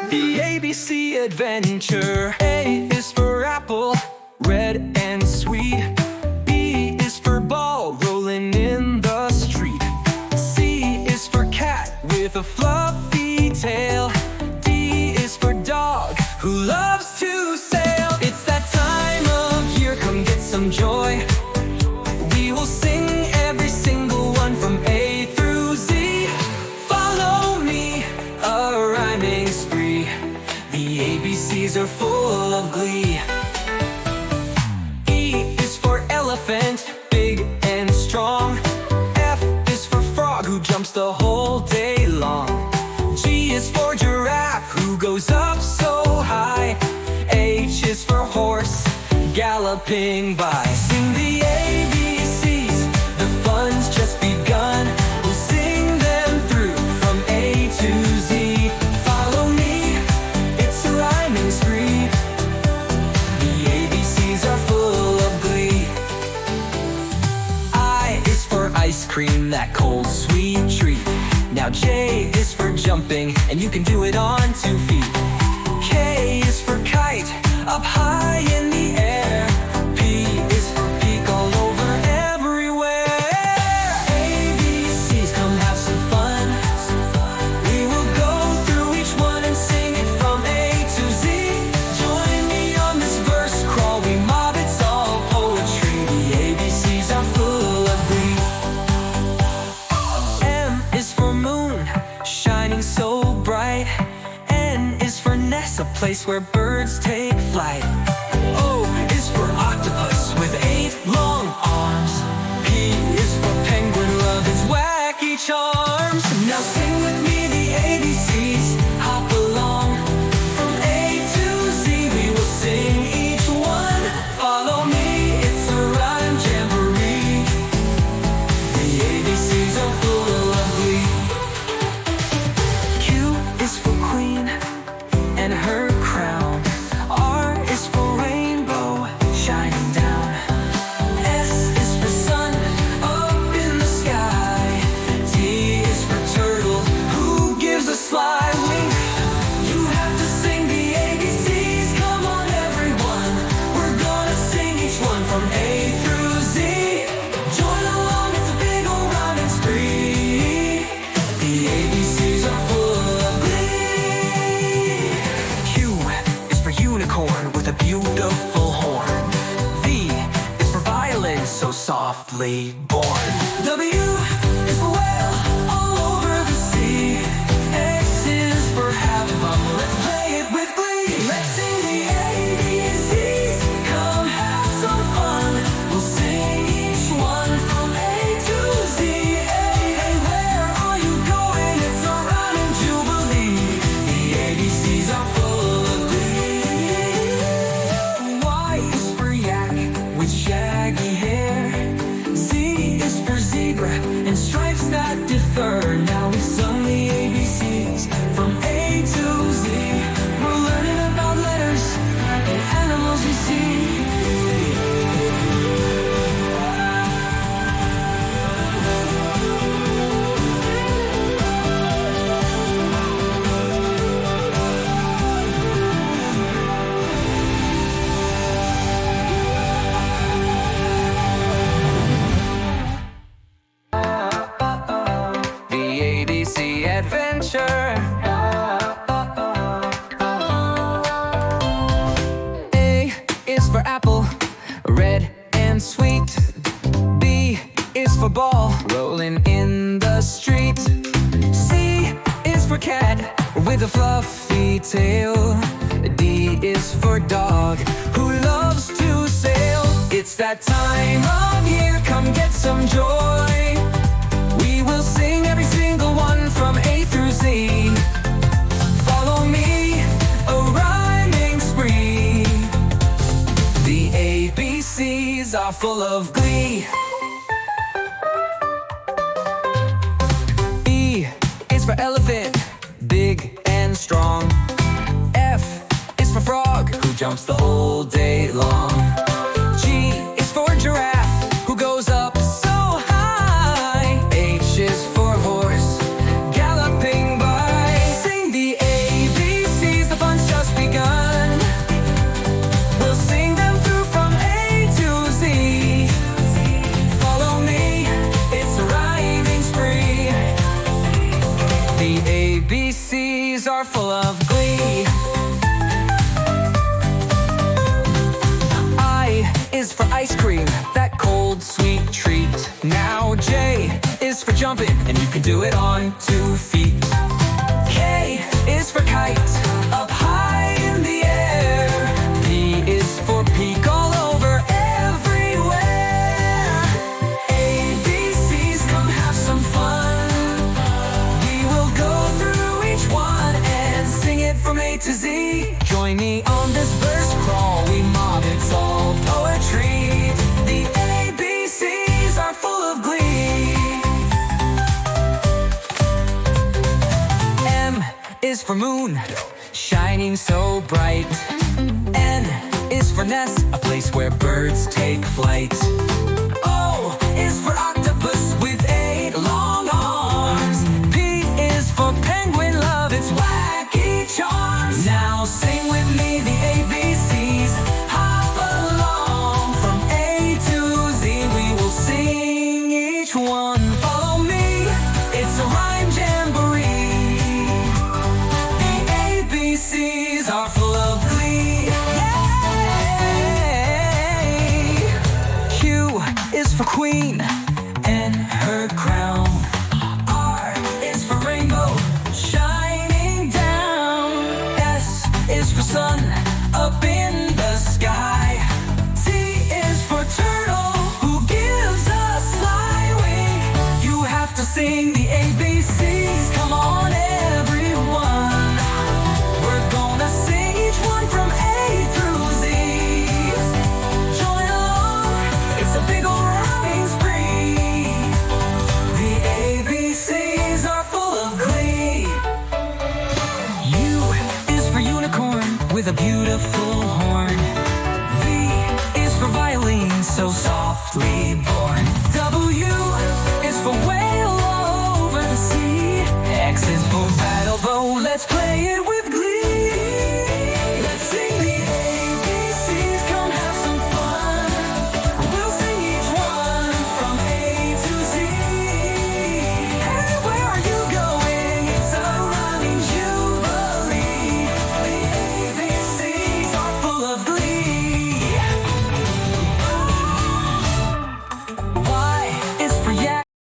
The ABC adventure. A is for apple, red and sweet. B is for ball, rolling in the street. C is for cat with a fluffy tail. D is for dog who loves to sail. It's that time of year, come get some joy. We will sing every single one from A through Z. Follow me, a rhyming spree. The ABCs are full of glee. E is for elephant, big and strong. F is for frog who jumps the whole day long. G is for giraffe who goes up so high. H is for horse, galloping by. Sing the ABCs, the fun's just begun. We'll sing them through from A to Z. Follow me, it's a rhyming spree. The ABCs are full of glee. I is for ice cream, that cold sweet treat. Now J is for jumping, and you can do it on 2 feet. K is for kite, up high in the air. P is for peak, all over everywhere. ABCs, come have some fun. We will go through each one and sing it from A to Z. Join me on this verse crawl, we mob, it's all poetry. The ABCs are full of glee. M is for moon, shining so bright. N is for nest, a place where birds take flight. O is for octopus with 8 long arms. P is for penguin, love its wacky charms. Now sing with me the ABCs, hop along. From A to Z we will sing each one. Follow me, it's a rhyme jamboree. The ABCs are full of glee. Q is for queen and her crown. R is for rainbow, shining down. S is for sun, up in the sky. T is for turtle, who gives a sly wink. You have to sing the ABCs, come on everyone. We're gonna sing each one from A through Z. Join along, it's a big ol' rhyming spree. The ABCs are full of glee. U is for unicorn with a beautiful horn. V is for violin, so softly born. W is for whale, all over the sea. X is for have fun, let's play it with glee. Let's sing the ABCs, come have some fun. We'll sing each one from A to Z. Hey, hey, where are you going? It's a rhyming jubilee. The ABCs are full of glee. Y is for yak with shaggy hair. Z is for zebra and stripes that differ. Now we've sung the ABCs from A to Z. We're learning about letters and animals we see. The ABC adventure. A is for apple, red and sweet. B is for ball, rolling in the street. C is for cat with a fluffy tail. D is for dog who loves to sail. It's that time of year, come get some joy. We will sing every single one from A through Z. Follow me, a rhyming spree. The ABCs are full of glee. E is for elephant, big and strong. F is for frog, who jumps the whole day long. G is for giraffe, who goes up so high. H is for horse, galloping by. Sing the ABCs, The ABCs are full of glee. I is for ice cream, that cold sweet treat. Now J is for jumping, and you can do it on 2 feet. K is for kite, up high in the air. P is for peek all over everywhere. ABCs, come have some fun. We will go through each one and sing it from A to Z. Join me on this verse crawl, we mob, it's all poetry. The ABCs are full of glee. M is for moon, shining so bright. N is for nest, a place where birds take flight. O is for octopus with 8 long arms. P is for penguin, love its wacky charms. Now sing with me the ABCs, hop along from A to Z. We will sing each one, follow me, it's a rhyme jamboree. The ABCs are full of glee. Yay! Q is for queen and her crown. R is for rainbow, shining down. S is for sun, up in the sky. T is for turtle, who gives a sly wink. You have to sing the ABCs, come on everyone. We're gonna sing each one from A through Z. Join along, it's a big old rhyming spree. The ABCs are full of glee. U is for unicorn with a beautiful horn. V is for violin, so softly born. W is for whale over the sea. X is for battle bow, let's play it